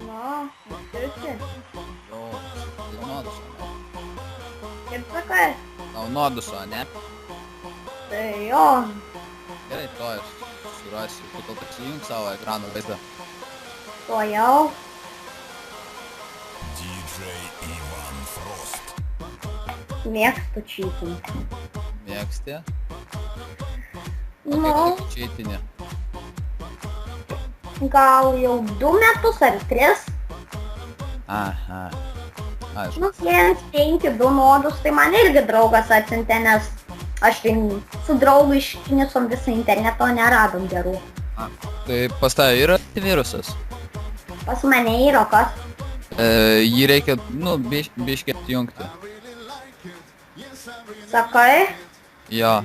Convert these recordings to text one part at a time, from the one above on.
No, esi. Jau nuodušo, ne? Kaip sakai? Tau nuodušo, ne? Tai jo. Gerai, to aš surasiu. Tu kol tik įjung savo ekrano vaizdą. To jau. DJ Ivan Frost. Mėgstu čytinti. Mėgsti? Nu, Čytinį. gal jau 2 metus ar 3. Aha. Aišku. Nu, 1, 5, 2 nuodus, tai man irgi draugas atsiuntė, nes aš tai su draugu iškinisom visą internetą, neradom gerų. A, tai pas tave yra virusas? Pas mane yra kas. Jį reikia, nu, biškį atjungti. Sakai, Jo.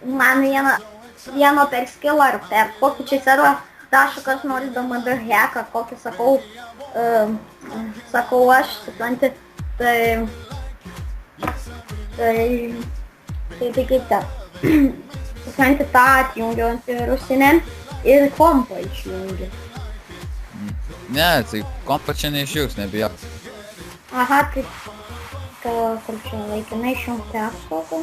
man vieno per skilą ar per kokį čia serą rašo, kas nori DMD hacką, kokį sakau aš, supranti, tai kaip ta, supranti, tą atjungiu antivirusinę ir kompą išjungiu. Ne, tai kompą čia neišjungs, nebijok. Aha, tai kur čia laikinai išjungti apsaugą.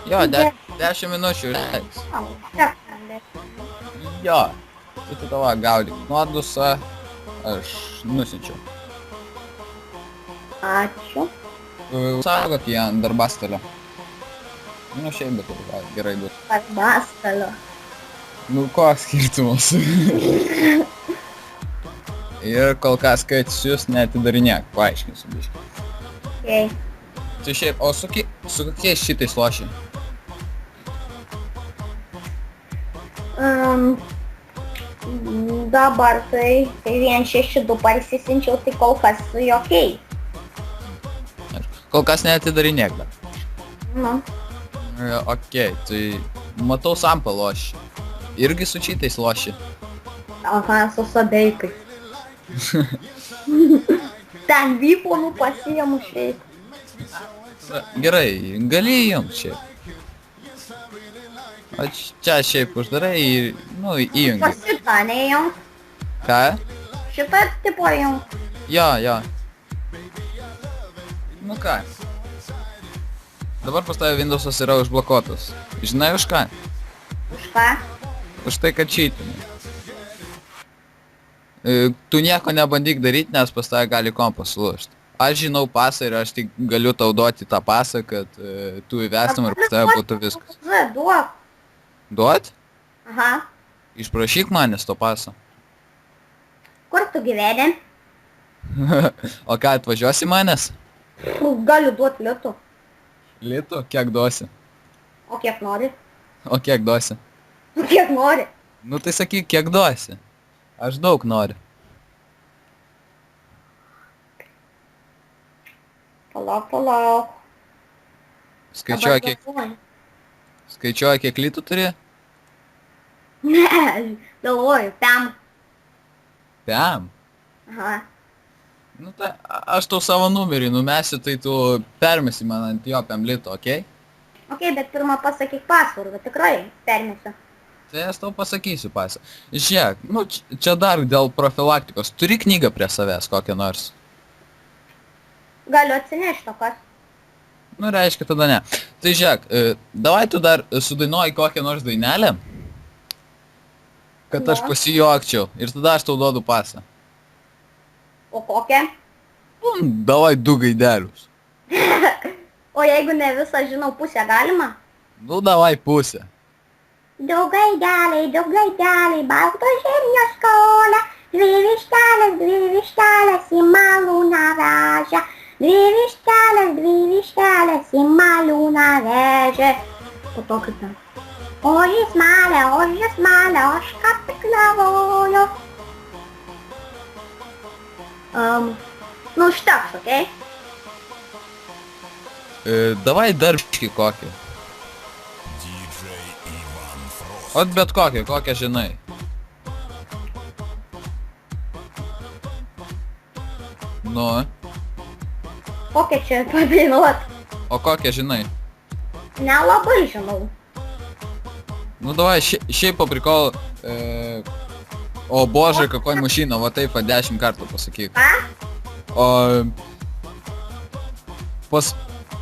Jo, 10 minučių reiks. Au, tektelė. Jo. Tai tu tavo gaudyk nuodusą, aš nusinčiau. Ačiū. Saugok jį ant darbastalio. Nu, šiaip, bet gal gerai bus. Pastalio. Nu, koks skirtumas? Ir kol kas, kai atsisius, neatidarinėk, paaiškinsiu biškį. Okay. Tai šiaip, o su kokiais šitais lošiai? Dabar tai 1.6.2 parsisinčiau, tai kol kas jokiai. Kol kas neatidarinėk dar. Nu, Okei, tai matau sampą lošį. Irgi su šitais loši. aha, su sabeikai. Ten vyponų pasiėmu šiaip. Gerai, gali įjungt šiaip. O čia šiaip uždarai ir, nu, įjungi. Pas šitą neįjungt. Ką? Šitą tipo įjungt. Jo. Nu ką? Dabar pas tave Windows'as yra užblokuotas. Žinai už ką? Už ką? Už tai, kad čytinai. Tu nieko nebandyk daryti, nes pas tave gali kompas sulūžti. Aš žinau pasą ir aš tik galiu tau duoti tą pasą, kad tu įvestum ir pas tave būtų viskas. Duok. Duot? Aha. Išprašyk manęs to paso. Kur tu gyveni? O ką, atvažiuosi manęs? Galiu duoti litų. Litų? Kiek duosi? O kiek nori? O kiek duosi? O kiek nori? Nu tai sakyk, kiek duosi. Aš daug noriu. Palauk. Skaičiuoja, kiek litų turi? Ne, galvoju, pem. Pem? Aha. Nu tai aš tau savo numerį numesiu, tai tu permesi man ant jo pem lito, okei? Ok, bet pirmą pasakyk pasvardą, tikrai permėsiu. Tai aš tau pasakysiu pasą. Žiūrėk, nu čia dar dėl profilaktikos. Turi knygą prie savęs kokią nors? Galiu atsinešti, o kas? Nu reiškia tada ne. Tai žiūrėk, davai tu dar sudainuoji kokią nors dainelę, kad aš No. pasijuokčiau ir tada aš tau duodu pasą. O kokią? Davai 2 gaidelius. O jeigu ne visą žinau, pusę galima? Nu davai pusę. Du gaideliai, balto žirnio skolė, dvi vištelės į malūną vežė, dvi vištelės į malūną vežė. Po to kaip ten. Ožis malė, aš ką tik lavoju. Nu, užteks, okei? Davai dar biškį kokį. DJ Ivan Frost. Ot bet kokią žinai. Nu, Kokią čia padainuot? o kokią žinai? Nelabai žinau. Nu davai, šiaip po prikolo O bože, kakoj mašina, va taip, 10 kartų pasakyk. Ką? O...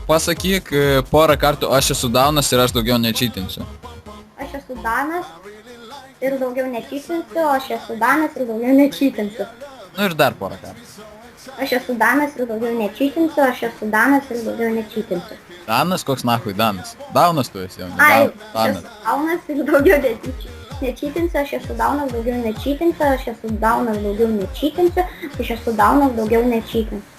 Pasakyk porą kartų, aš esu Daunas ir aš daugiau nečytinsiu. Aš esu Danas ir daugiau nečytinsiu, aš esu Danas ir daugiau nečytinsiu. Nu ir dar porą kartų. Aš esu Danas ir daugiau nečytinsiu, aš esu Danas ir daugiau nečytinsiu. Danas? Koks nahui Danas? Daunas tu esi jau, ne? Ai, aš Danas. esu Daunas ir daugiau nečytinsiu, aš esu Daunas daugiau nečytinsiu, aš esu Daunas daugiau nečytinsiu, aš esu Daunas daugiau nečytinsiu.